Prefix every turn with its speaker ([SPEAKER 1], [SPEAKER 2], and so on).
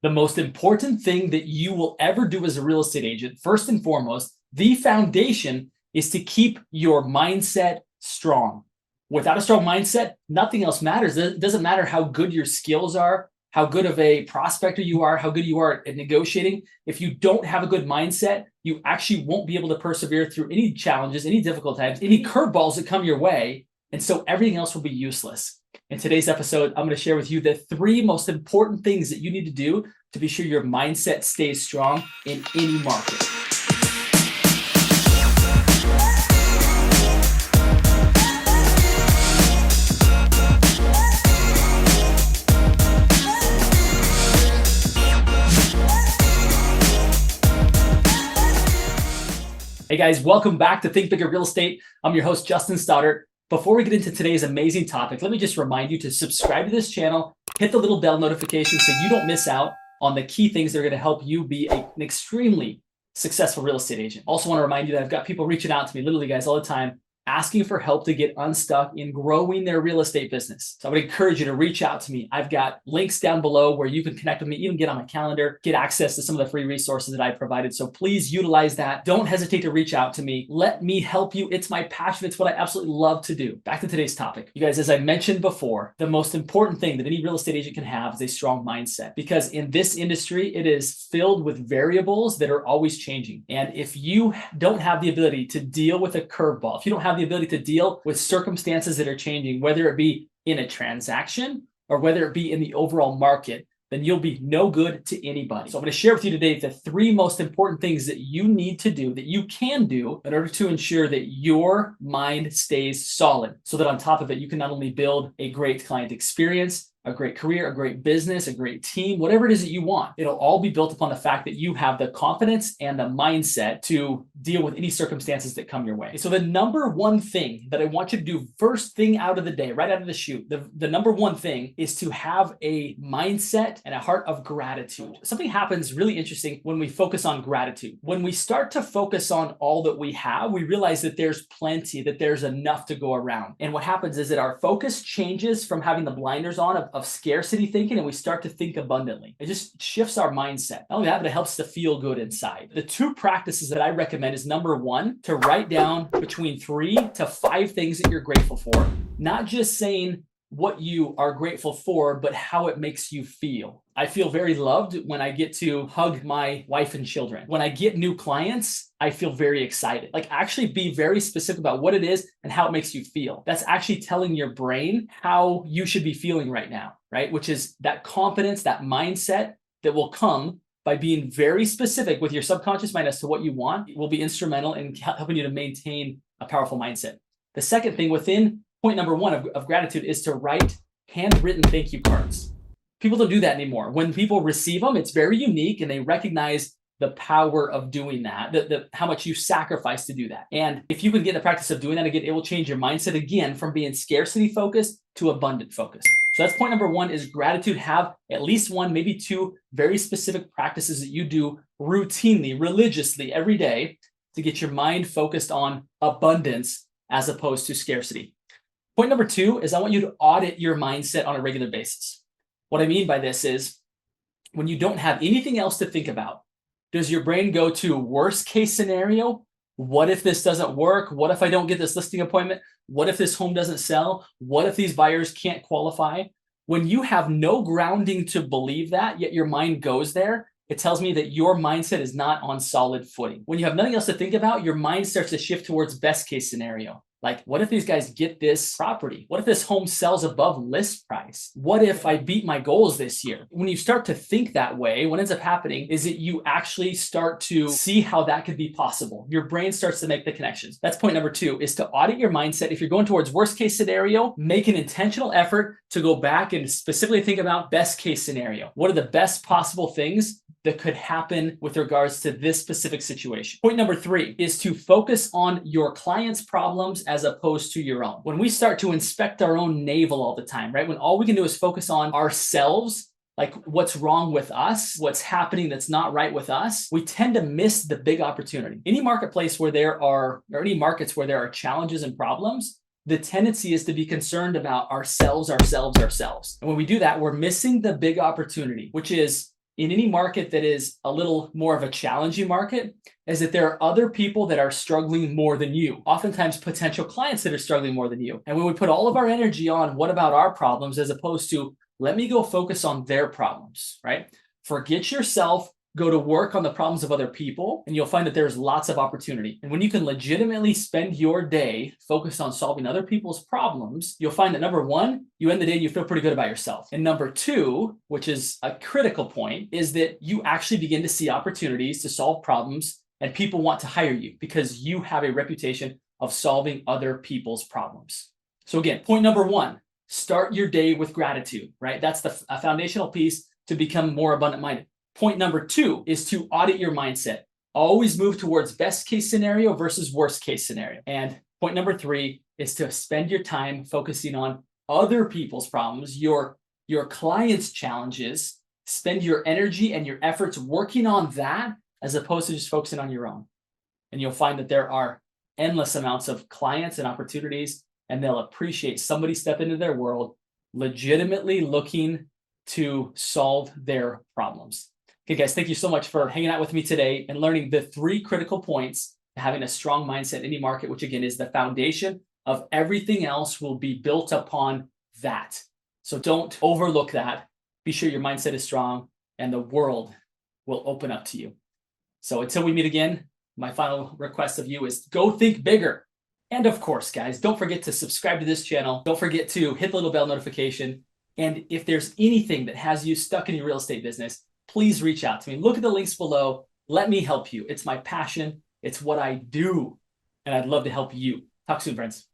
[SPEAKER 1] The most important thing that you will ever do as a real estate agent, first and foremost, the foundation is to keep your mindset strong. Without a strong mindset, nothing else matters. It doesn't matter how good your skills are, how good of a prospector you are, how good you are at negotiating. If you don't have a good mindset, you actually won't be able to persevere through any challenges, any difficult times, any curveballs that come your way. And so everything else will be useless. In today's episode, I'm going to share with you the 3 most important things that you need to do to be sure your mindset stays strong in any market. Hey guys, welcome back to Think Bigger Real Estate. I'm your host, Justin Stoddart. Before we get into today's amazing topic, let me just remind you to subscribe to this channel, hit the little bell notification so you don't miss out on the key things that are going to help you be an extremely successful real estate agent. Also want to remind you that I've got people reaching out to me, literally guys, all the time, asking for help to get unstuck in growing their real estate business. So I would encourage you to reach out to me. I've got links down below where you can connect with me, even get on my calendar, get access to some of the free resources that I provided. So please utilize that. Don't hesitate to reach out to me. Let me help you. It's my passion. It's what I absolutely love to do. Back to today's topic. You guys, as I mentioned before, the most important thing that any real estate agent can have is a strong mindset, because in this industry, it is filled with variables that are always changing. And if you don't have the ability to deal with a curveball, if you don't have the ability to deal with circumstances that are changing, whether it be in a transaction or whether it be in the overall market, then you'll be no good to anybody. So I'm going to share with you today the 3 most important things that you need to do, that you can do in order to ensure that your mind stays solid, so that on top of it, you can not only build a great client experience, a great career, a great business, a great team, whatever it is that you want. It'll all be built upon the fact that you have the confidence and the mindset to deal with any circumstances that come your way. So the number one thing that I want you to do first thing out of the day, right out of the chute, the number one thing is to have a mindset and a heart of gratitude. Something happens really interesting when we focus on gratitude. When we start to focus on all that we have, we realize that there's plenty, that there's enough to go around. And what happens is that our focus changes from having the blinders on of scarcity thinking, and we start to think abundantly. It just shifts our mindset. Not only that, but it helps to feel good inside. The 2 practices that I recommend is number 1, to write down between 3 to 5 things that you're grateful for, not just saying what you are grateful for, but how it makes you feel. I feel very loved when I get to hug my wife and children. When I get new clients, I feel very excited. Like, actually be very specific about what it is and how it makes you feel. That's actually telling your brain how you should be feeling right now, right? Which is that confidence, that mindset that will come by being very specific with your subconscious mind as to what you want. It will be instrumental in helping you to maintain a powerful mindset. The second thing within point number 1 of gratitude is to write handwritten thank you cards. People don't do that anymore. When people receive them, it's very unique and they recognize the power of doing that, how much you sacrifice to do that. And if you can get in the practice of doing that again, it will change your mindset again from being scarcity focused to abundant focused. So that's point number 1 is gratitude. Have at least 1, maybe 2 very specific practices that you do routinely, religiously every day to get your mind focused on abundance as opposed to scarcity. Point number 2 is I want you to audit your mindset on a regular basis. What I mean by this is when you don't have anything else to think about, does your brain go to worst case scenario? What if this doesn't work? What if I don't get this listing appointment? What if this home doesn't sell? What if these buyers can't qualify? When you have no grounding to believe that, yet your mind goes there, it tells me that your mindset is not on solid footing. When you have nothing else to think about, your mind starts to shift towards best case scenario. Like, what if these guys get this property? What if this home sells above list price? What if I beat my goals this year? When you start to think that way, what ends up happening is that you actually start to see how that could be possible. Your brain starts to make the connections. That's point number 2, is to audit your mindset. If you're going towards worst case scenario, make an intentional effort to go back and specifically think about best case scenario. What are the best possible things that could happen with regards to this specific situation? Point number 3 is to focus on your client's problems as opposed to your own. When we start to inspect our own navel all the time, right? When all we can do is focus on ourselves, like what's wrong with us, what's happening that's not right with us, we tend to miss the big opportunity. Any marketplace where there are, or any markets where there are challenges and problems, the tendency is to be concerned about ourselves. And when we do that, we're missing the big opportunity, which is in any market that is a little more of a challenging market is that there are other people that are struggling more than you, oftentimes potential clients that are struggling more than you. And when we put all of our energy on what about our problems as opposed to let me go focus on their problems, right? Forget yourself, go to work on the problems of other people, and you'll find that there's lots of opportunity. And when you can legitimately spend your day focused on solving other people's problems, you'll find that number one, you end the day and you feel pretty good about yourself. And number two, which is a critical point, is that you actually begin to see opportunities to solve problems and people want to hire you because you have a reputation of solving other people's problems. So again, point number one, start your day with gratitude, right? That's a foundational piece to become more abundant-minded. Point number two is to audit your mindset. Always move towards best case scenario versus worst case scenario. And point number three is to spend your time focusing on other people's problems, your clients' challenges. Spend your energy and your efforts working on that as opposed to just focusing on your own. And you'll find that there are endless amounts of clients and opportunities, and they'll appreciate somebody step into their world, legitimately looking to solve their problems. Okay, guys, thank you so much for hanging out with me today and learning the 3 critical points to having a strong mindset in any market, which again is the foundation of everything else will be built upon that. So don't overlook that. Be sure your mindset is strong and the world will open up to you. So until we meet again, my final request of you is go think bigger. And of course, guys, don't forget to subscribe to this channel. Don't forget to hit the little bell notification. And if there's anything that has you stuck in your real estate business, please reach out to me. Look at the links below. Let me help you. It's my passion. It's what I do. And I'd love to help you. Talk soon, friends.